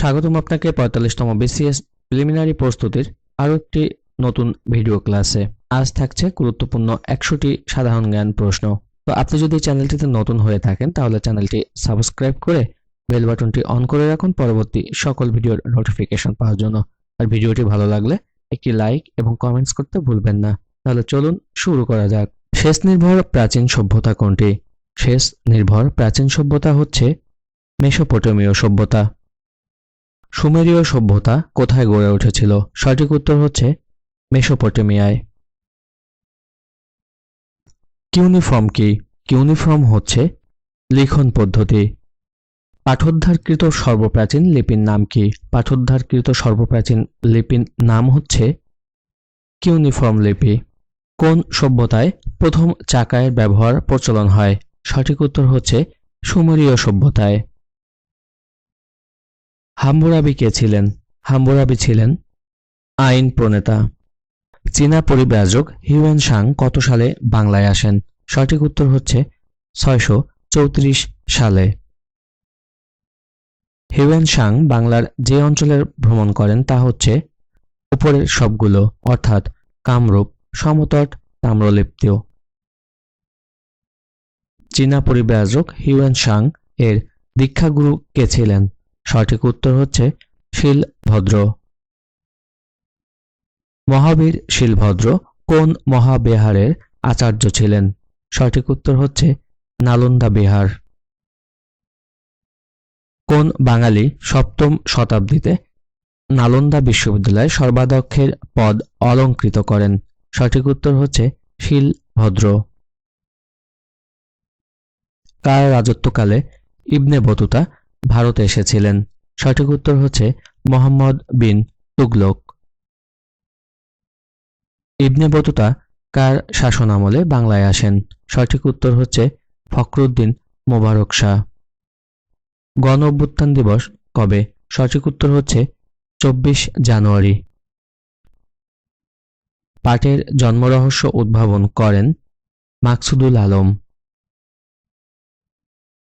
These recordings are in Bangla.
স্বাগতম আপনাকে 45তম BCS প্রিলিমিনারি প্রস্তুতির আরো একটি নতুন ভিডিও ক্লাসে। আজ থাকছে গুরুত্বপূর্ণ 100টি সাধারণ জ্ঞান প্রশ্ন। তো আপনি যদি চ্যানেলটিতে নতুন হয়ে থাকেন তাহলে চ্যানেলটি সাবস্ক্রাইব করে বেল বাটনটি অন করে রাখুন পরবর্তী সকল ভিডিওর নোটিফিকেশন পাওয়ার জন্য। আর ভিডিওটি ভালো লাগলে একটি লাইক এবং কমেন্টস করতে ভুলবেন না। তাহলে চলুন শুরু করা যাক। শেষ নির্ভর প্রাচীন সভ্যতা কোনটি? শেষ নির্ভর প্রাচীন সভ্যতা হচ্ছে মেসোপটেমীয় সভ্যতা। সুমেরীয় সভ্যতা কোথায় গড়ে উঠেছিল? সঠিক উত্তর হচ্ছে মেসোপটেমিয়ায়। কিউনিফর্ম কি? কিউনিফর্ম হচ্ছে লিখন পদ্ধতি। পাঠোদ্ধারকৃত সর্বপ্রাচীন লিপির নাম কি? পাঠোদ্ধারকৃত সর্বপ্রাচীন লিপির নাম হচ্ছে কিউনিফর্ম লিপি। কোন সভ্যতায় প্রথম চাকায়ের ব্যবহার প্রচলন হয়? সঠিক উত্তর হচ্ছে সুমেরীয় সভ্যতায়। হাম্মুরাবি কে ছিলেন? হাম্মুরাবি ছিলেন আইন প্রণেতা। চীনা পরিব্রাজক হিউয়েন সাং কত সালে বাংলায় আসেন? সঠিক উত্তর হচ্ছে 634 সালে। হিউয়েন-সাং বাংলার যে অঞ্চলের ভ্রমণ করেন তা হচ্ছে উপরের সবগুলো, অর্থাৎ কামরূপ, সমতট, তাম্রলিপ্ত। চীনা পরিব্রাজক হিউয়েন-সাং এর দীক্ষাগুরু কে ছিলেন? সঠিক উত্তর হচ্ছে শিলভদ্র। মহাবীর শিলভদ্র কোন মহাবিহারের আচার্য ছিলেন? সঠিক উত্তর হচ্ছে নালন্দা বিহার। কোন বাঙালি 7ম শতাব্দীতে নালন্দা বিশ্ববিদ্যালয়ে সর্বাধ্যক্ষের পদ অলঙ্কৃত করেন? সঠিক উত্তর হচ্ছে শিলভদ্র। কার রাজত্বকালে ইবনে বতুতা ভারতে এসেছিলেন? সঠিক উত্তর হচ্ছে মোহাম্মদ বিন তুগলক। ইবনে বতুতা কার শাসনামলে বাংলায় আসেন? সঠিক উত্তর হচ্ছে ফখরুদ্দীন মোবারক শাহ। গণ অভ্যুত্থান দিবস কবে? সঠিক উত্তর হচ্ছে 24 জানুয়ারি। পাটের জন্মরহস্য উদ্ভাবন করেন মাকসুদুল আলম।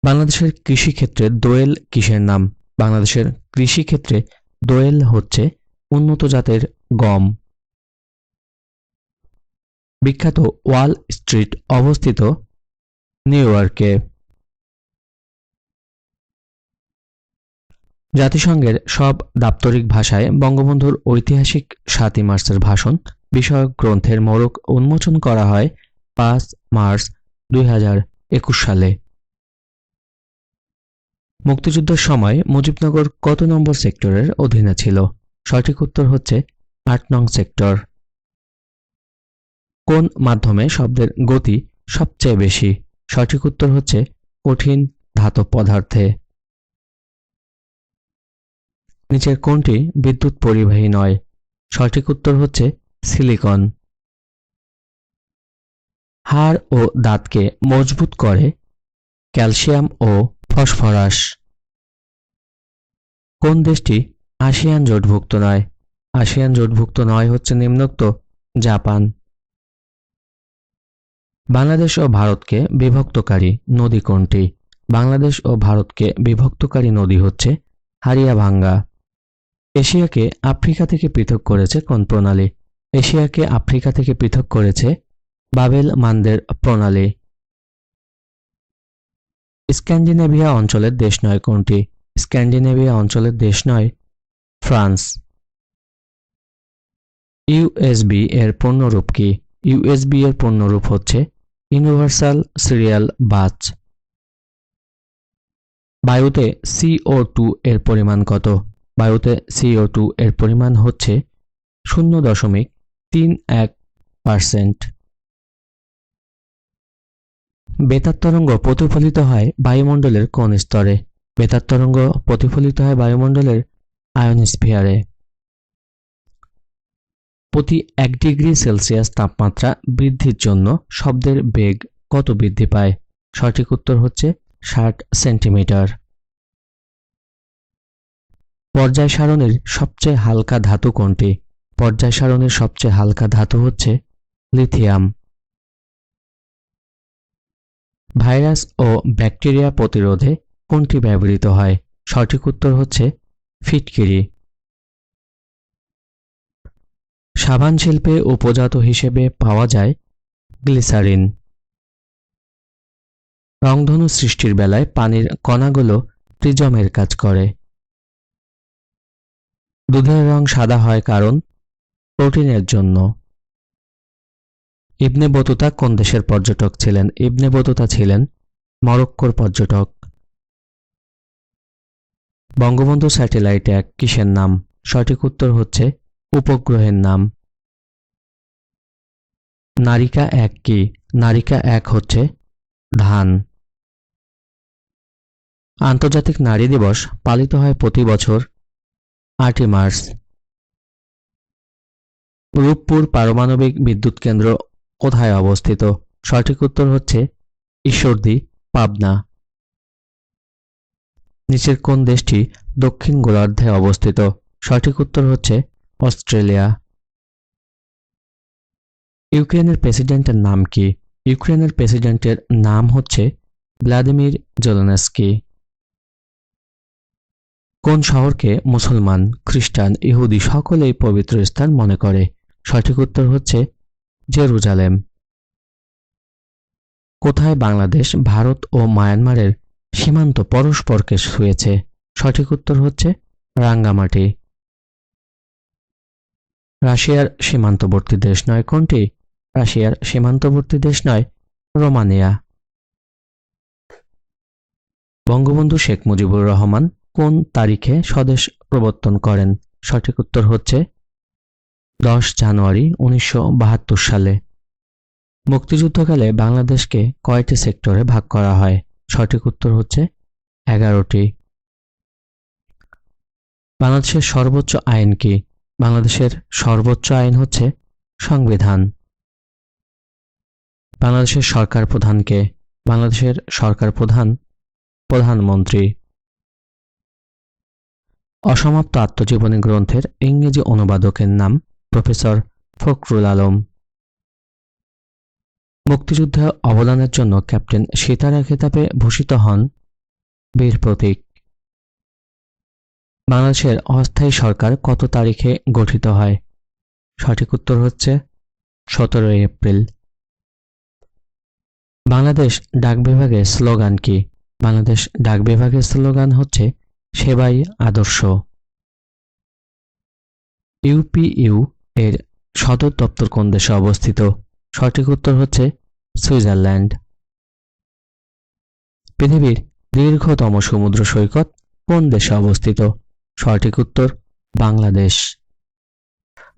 বাংলাদেশের কৃষিক্ষেত্রে দোয়েল কিসের নাম? বাংলাদেশের কৃষিক্ষেত্রে দোয়েল হচ্ছে উন্নত জাতের গম। বিখ্যাত ওয়াল স্ট্রিট অবস্থিত নিউ ইয়র্কে। জাতিসংঘের সব দাপ্তরিক ভাষায় বঙ্গবন্ধুর ঐতিহাসিক 7ই মার্চের ভাষণ বিষয়ক গ্রন্থের মোড়ক উন্মোচন করা হয় 5 মার্চ 2021 সালে। মুক্তিযুদ্ধের সময় মুজিবনগর কত নম্বর সেক্টরের অধীনে ছিল? সঠিক উত্তর হচ্ছে 8 নং সেক্টর। কোন মাধ্যমে শব্দের গতি সবচেয়ে বেশি? সঠিক উত্তর হচ্ছে কঠিন ধাতব পদার্থে। নিচের কোনটি বিদ্যুৎ পরিবাহী নয়? সঠিক উত্তর হচ্ছে সিলিকন। হাড় ও দাঁতকে মজবুত করে ক্যালসিয়াম ও ফসফরাস। কোন দেশটি আসিয়ান জোটভুক্ত নয়? আসিয়ান জোটভুক্ত নয় হচ্ছে নিম্নোক্ত জাপান। বাংলাদেশ ও ভারতকে বিভক্তকারী নদী কোনটি? বাংলাদেশ ও ভারতকে বিভক্তকারী নদী হচ্ছে হারিয়াভাঙ্গা। এশিয়াকে আফ্রিকা থেকে পৃথক করেছে কোন প্রণালী? এশিয়াকে আফ্রিকা থেকে পৃথক করেছে বাবেল মানদের প্রণালী। স্ক্যান্ডিনেভিয়া অঞ্চলের দেশ নয় কোনটি? স্ক্যান্ডিনেভিয়া অঞ্চলের দেশ নয় ফ্রান্স। ইউএসবি এর পূর্ণরূপ কি? ইউএসবি এর পূর্ণরূপ হচ্ছে ইউনিভার্সাল সিরিয়াল বাস। বায়ুতে CO2 এর পরিমাণ কত? বায়ুতে CO2 এর পরিমাণ হচ্ছে 0.31%। বেতার তরঙ্গ প্রতিফলিত হয় বায়ুমণ্ডলের কোন স্তরে? বেতার তরঙ্গ প্রতিফলিত হয় বায়ুমণ্ডলের আয়নোস্ফিয়ারে। প্রতি 1 ডিগ্রি সেলসিয়াস তাপমাত্রা বৃদ্ধির জন্য শব্দের বেগ কত বৃদ্ধি পায়? সঠিক উত্তর হচ্ছে 60 সেন্টিমিটার। পর্যায় সারণীর সবচেয়ে হালকা ধাতু কোনটি? পর্যায় সারণীর সবচেয়ে হালকা ধাতু হচ্ছে লিথিয়াম। ভাইরাস ও ব্যাকটেরিয়া প্রতিরোধে কোনটি ব্যবহৃত হয়? সঠিক উত্তর হচ্ছে ফিটকিরি। সাবান শিল্পে উপজাত হিসেবে পাওয়া যায় গ্লিসারিন। রংধনু সৃষ্টির বেলায় পানির কণাগুলো প্রিজমের কাজ করে। দুধের রং সাদা হয় কারণ প্রোটিনের জন্য। ইবনে বতুতা কোন দেশের পর্যটক ছিলেন? ইবনে বতুতা ছিলেন মরক্কোর পর্যটক। বঙ্গবন্ধু স্যাটেলাইট 1 কিসের নাম? সঠিক উত্তর হচ্ছে উপগ্রহের নাম। নারিকা 1 কি? নারিকা 1 হচ্ছে ধান। আন্তর্জাতিক নারী দিবস পালিত হয় প্রতি বছর 8ই মার্চ। রূপপুর পারমাণবিক বিদ্যুৎ কেন্দ্র কোথায় অবস্থিত? সঠিক উত্তর হচ্ছে ঈশ্বরদী, পাবনা। নিচের কোন দেশটি দক্ষিণ গোলার্ধে অবস্থিত? সঠিক উত্তর হচ্ছে অস্ট্রেলিয়া। ইউক্রেনের প্রেসিডেন্টের নাম কি? ইউক্রেনের প্রেসিডেন্টের নাম হচ্ছে ভ্লাদিমির জেলেনস্কি। কোন শহরকে মুসলমান, খ্রিস্টান, ইহুদি সকলেই পবিত্র স্থান মনে করে? সঠিক উত্তর হচ্ছে জেরুজালেম। কোথায় বাংলাদেশ, ভারত ও মায়ানমারের সীমান্ত পরস্পরকে ছুঁয়েছে? সঠিক উত্তর হচ্ছে রাঙ্গামাটি। রাশিয়ার সীমান্তবর্তী দেশ নয় কোনটি? রাশিয়ার সীমান্তবর্তী দেশ নয় রোমানিয়া। বঙ্গবন্ধু শেখ মুজিবুর রহমান কোন তারিখে স্বদেশ প্রবর্তন করেন? সঠিক উত্তর হচ্ছে 10 জানুয়ারি 1972 সালে। মুক্তিযুদ্ধকালে বাংলাদেশকে কয়টি সেক্টরে ভাগ করা হয়? সঠিক উত্তর হচ্ছে 11টি। বাংলাদেশের সর্বোচ্চ আইন কি? বাংলাদেশের সর্বোচ্চ আইন হচ্ছে সংবিধান। বাংলাদেশের সরকার প্রধানকে? বাংলাদেশের সরকার প্রধান প্রধানমন্ত্রী। অসমাপ্ত আত্মজীবনী গ্রন্থের ইংরেজি অনুবাদকের নাম প্রফেসর ফখরুল আলম। মুক্তিযুদ্ধে অবদানের জন্য ক্যাপ্টেন সিতারা খেতাবে ভূষিত হন বীর প্রতীক। বাংলাদেশের অস্থায়ী সরকার কত তারিখে গঠিত হয়? সঠিক উত্তর হচ্ছে 17 এপ্রিল। বাংলাদেশ ডাক বিভাগের স্লোগান কি? বাংলাদেশ ডাক বিভাগের স্লোগান হচ্ছে সেবাই আদর্শ। ইউপিইউ এর সদর দপ্তর কোন দেশে অবস্থিত? সঠিক উত্তর হচ্ছে সুইজারল্যান্ড। পৃথিবীর দীর্ঘতম সমুদ্র সৈকত কোন দেশে অবস্থিত? সঠিক উত্তর বাংলাদেশ।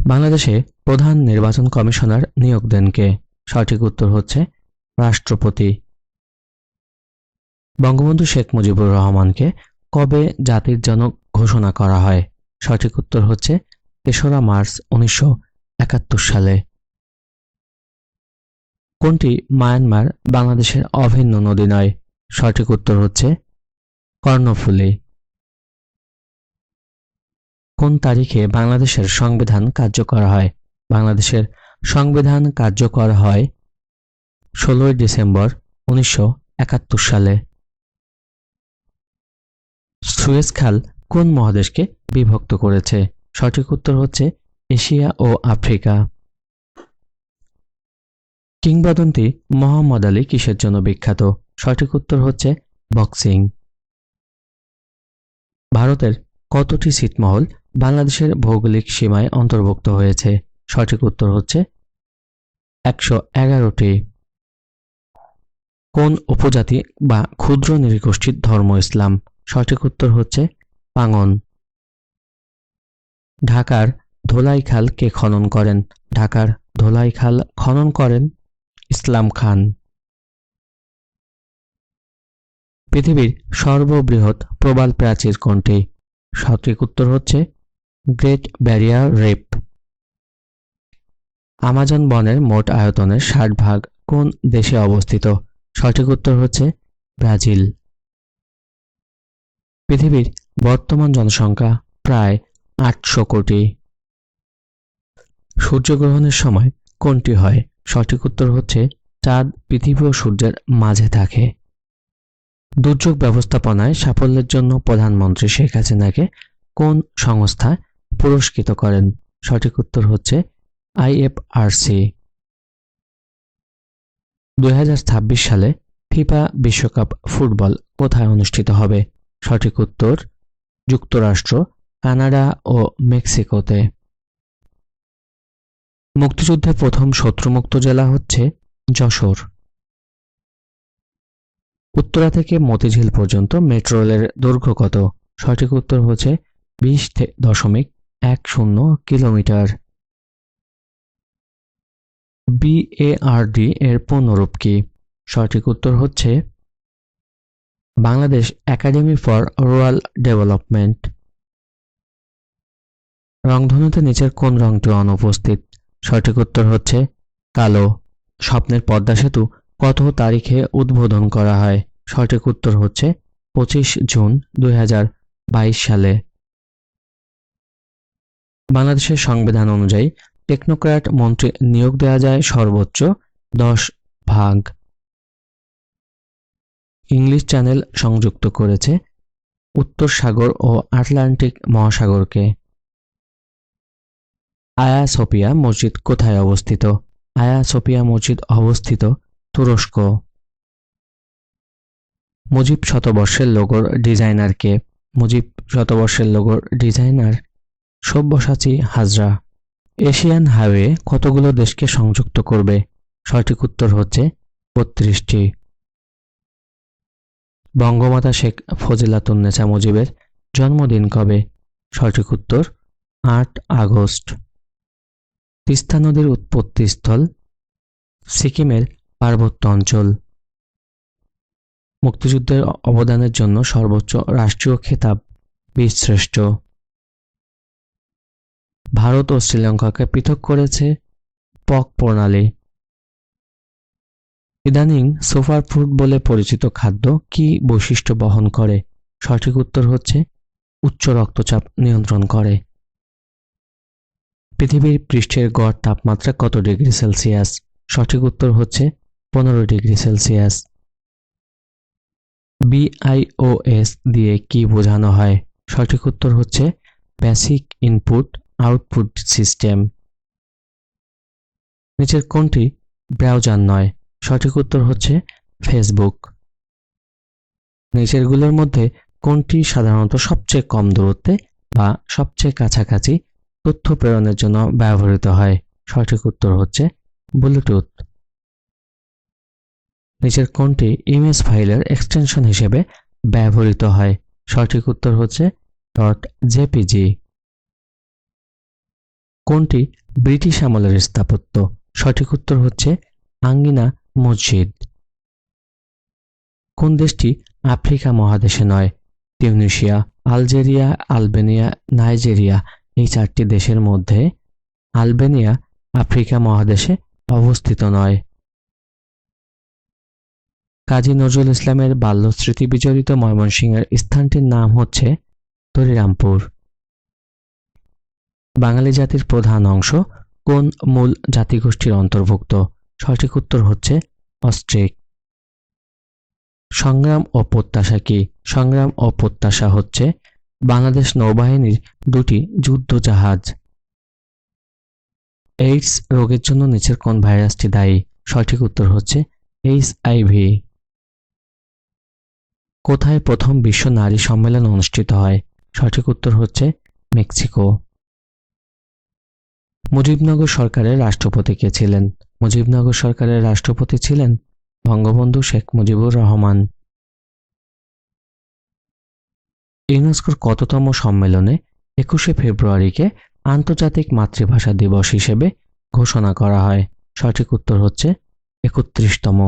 বাংলাদেশে প্রধান নির্বাচন কমিশনার নিয়োগ দেন কে? সঠিক উত্তর হচ্ছে রাষ্ট্রপতি। বঙ্গবন্ধু শেখ মুজিবুর রহমানকে কবে জাতির জনক ঘোষণা করা হয়? সঠিক উত্তর হচ্ছে 3রা মার্চ 1971 সালে। কোনটি মায়ানমার বাংলাদেশের অভিন্ন নদী নয়? সঠিক উত্তর হচ্ছে কর্ণফুলী। কোন তারিখে বাংলাদেশের সংবিধান কার্যকর হয়? বাংলাদেশের সংবিধান কার্যকর হয় 16 ডিসেম্বর 1971 সালে। সুয়েজ খাল কোন মহাদেশকে বিভক্ত করেছে? সঠিক উত্তর হচ্ছে এশিয়া ও আফ্রিকা। কিংবদন্তি মোহাম্মদ আলী কিসের জন্য বিখ্যাত? সঠিক উত্তর হচ্ছে বক্সিং। ভারতের কতটি ছিটমহল বাংলাদেশের ভৌগোলিক সীমায় অন্তর্ভুক্ত হয়েছে? সঠিক উত্তর হচ্ছে 111টি। কোন উপজাতি বা ক্ষুদ্র নৃগোষ্ঠীর ধর্ম ইসলাম? সঠিক উত্তর হচ্ছে পাঙ্গন। ঢাকার ধোলাই খাল কে খনন করেন? ঢাকার ধোলাই খাল খনন করেন ইসলাম খান। পৃথিবীর সর্ববৃহৎ প্রবাল প্রাচীর কোনটি? সঠিক উত্তর হচ্ছে গ্রেট ব্যারিয়ার রিফ। আমাজন বনের মোট আয়তনের 60% কোন দেশে অবস্থিত? সঠিক উত্তর হচ্ছে ব্রাজিল। পৃথিবীর বর্তমান জনসংখ্যা প্রায় 800 কোটি। সূর্যগ্রহণের সময় কোনটি হয়? সঠিক উত্তর হচ্ছে চাঁদ পৃথিবী ও সূর্যের মাঝে থাকে। দুর্যোগ ব্যবস্থাপনায় সাফল্যের জন্য প্রধানমন্ত্রী শেখ হাসিনাকে কোন সংস্থা পুরস্কৃত করেন? সঠিক উত্তর হচ্ছে IFRC। 2026 সালে ফিফা বিশ্বকাপ ফুটবল কোথায় অনুষ্ঠিত হবে? সঠিক উত্তর যুক্তরাষ্ট্র, কানাডা ও মেক্সিকোতে। মুক্তিযুদ্ধে প্রথম শত্রুমুক্ত জেলা হচ্ছে যশোর। উত্তরা থেকে মতিঝিল পর্যন্ত মেট্রো রেলের দৈর্ঘ্য কত? সঠিক উত্তর হচ্ছে 20.10 কিলোমিটার। BARD এর পূর্ণরূপ কি? সঠিক উত্তর হচ্ছে Bangladesh Academy for Rural Development. রংধনুতে নিচের কোন রংটি অনুপস্থিত? সঠিক উত্তর হচ্ছে কালো। স্বপ্নের পদ্মা সেতু কত তারিখে উদ্বোধন করা হয়? সঠিক উত্তর হচ্ছে 25 জুন 2022 সালে। বাংলাদেশের সংবিধান অনুযায়ী টেকনোক্র্যাট মন্ত্রী নিয়োগ দেওয়া যায় সর্বোচ্চ 10 ভাগ। ইংলিশ চ্যানেল সংযুক্ত করেছে উত্তর সাগর ও আটলান্টিক মহাসাগরকে। আয়া সোফিয়া মসজিদ কোথায় অবস্থিত? আয়া সোফিয়া মসজিদ অবস্থিত তুরস্ক। মুজিব শতবর্ষের লোগোর ডিজাইনার কে? মুজিব শতবর্ষের লোগোর designer Sabyasachi Hazra. Asian Highway কতগুলো দেশকে সংযুক্ত করবে? সঠিক উত্তর হচ্ছে 32টি। বঙ্গমাতা শেখ ফজিলাতুন্নেছা মুজিবের জন্মদিন কবে? সঠিক উত্তর 8 আগস্ট। তিস্তা নদীর উৎপত্তিস্থল সিকিমের পার্বত্য অঞ্চল। মুক্তিযুদ্ধের অবদানের জন্য সর্বোচ্চ রাষ্ট্রীয় খেতাব বীরশ্রেষ্ঠ। ভারত ও শ্রীলঙ্কাকে পৃথক করেছে পক প্রণালী। ইদানিং সুপারফুড বলে পরিচিত খাদ্য কি বৈশিষ্ট্য বহন করে? সঠিক উত্তর হচ্ছে উচ্চ রক্তচাপ নিয়ন্ত্রণ করে। পৃথিবীর পৃষ্ঠের গড় তাপমাত্রা কত ডিগ্রি সেলসিয়াস? সঠিক উত্তর হচ্ছে 15 ডিগ্রি সেলসিয়াস। BIOS দিয়ে কি বোঝানো হয়? সঠিক উত্তর হচ্ছে বেসিক ইনপুট আউটপুট সিস্টেম। নিচের কোনটি ব্রাউজার নয়? সঠিক উত্তর হচ্ছে ফেসবুক। নিচেরগুলোর মধ্যে কোনটি সাধারণত সবচেয়ে কম দূরত্বে বা সবচেয়ে কাছাকাছি তথ্য প্রেরণের জন্য ব্যবহৃত হয়? সঠিক উত্তর হচ্ছে ব্লুটুথ। নিচের কোনটি ইমেজ ফাইলের এক্সটেনশন হিসেবে ব্যবহৃত হয়? সঠিক উত্তর হচ্ছে .jpg। কোনটি ব্রিটিশ আমলের স্থাপত্য? সঠিক উত্তর হচ্ছে আঙ্গিনা মসজিদ। কোন দেশটি আফ্রিকা মহাদেশে নয়? Tunisia, Algeria, Albania, Nigeria. এই 4টি দেশের মধ্যে আলবেনিয়া আফ্রিকা মহাদেশে অবস্থিত নয়। কাজী নজরুল ইসলামের বাল্যস্মৃতি বিজড়িত ময়মনসিংহের স্থানটির নাম হচ্ছে তরিরামপুর। বাঙালি জাতির প্রধান অংশ কোন মূল জাতিগোষ্ঠীর অন্তর্ভুক্ত? সঠিক উত্তর হচ্ছে অস্ট্রিক। সংগ্রাম ও প্রত্যাশা কি? সংগ্রাম ও প্রত্যাশা হচ্ছে বাংলাদেশ নৌবাহিনীর 2টি যুদ্ধ জাহাজ। এইডস রোগের জন্য নিচের কোন ভাইরাসটি দায়ী? সঠিক উত্তর হচ্ছে HIV। কোথায় প্রথম বিশ্ব নারী সম্মেলন অনুষ্ঠিত হয়? সঠিক উত্তর হচ্ছে মেক্সিকো। মুজিবনগর সরকারের রাষ্ট্রপতি কে ছিলেন? মুজিবনগর সরকারের রাষ্ট্রপতি ছিলেন বঙ্গবন্ধু শেখ মুজিবুর রহমান। ইউনেস্কোর কততম সম্মেলনে 21শে ফেব্রুয়ারিকে আন্তর্জাতিক মাতৃভাষা দিবস হিসেবে ঘোষণা করা হয়? সঠিক উত্তর হচ্ছে 31তম।